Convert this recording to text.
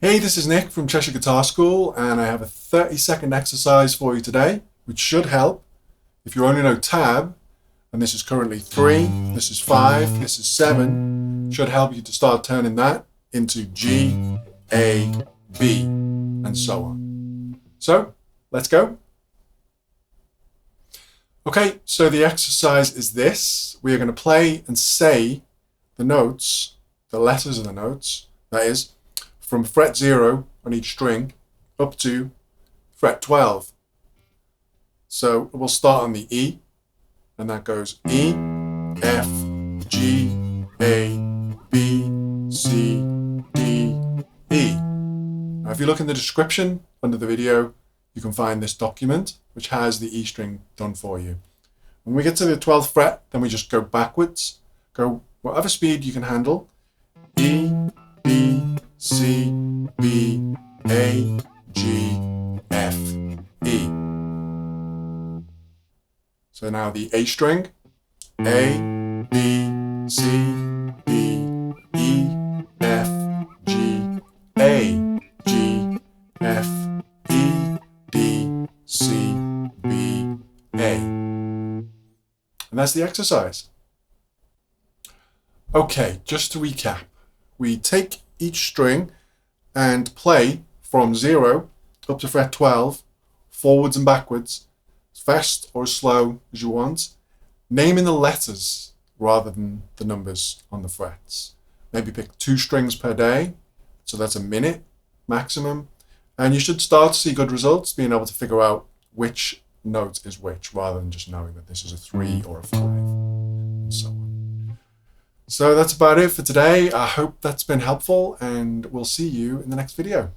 Hey, this is Nick from Cheshire Guitar School, and I have a 30-second exercise for you today, which should help. If you only know tab, and this is currently 3, this is 5, this is 7, should help you to start turning that into G, A, B, and so on. So, let's go. Okay, so the exercise is this. We are going to play and say the notes, the letters of the notes, that is, from fret 0 on each string up to fret 12. So we'll start on the E, and that goes E, F, G, A, B, C, D, E. Now if you look in the description under the video, you can find this document which has the E string done for you. When we get to the 12th fret, then we just go backwards, go whatever speed you can handle. E, B, C, B, A, G, F, E. So now the A string, A, B, C, B, E, F, G, A, G, F, E, D, C, B, A. And that's the exercise. Okay, just to recap, we take each string and play from 0 up to fret 12, forwards and backwards, as fast or as slow as you want, naming the letters rather than the numbers on the frets. Maybe pick 2 strings per day, so that's a minute maximum, and you should start to see good results, being able to figure out which note is which, rather than just knowing that this is a 3 or a 5, and so on. So that's about it for today. I hope that's been helpful, and we'll see you in the next video.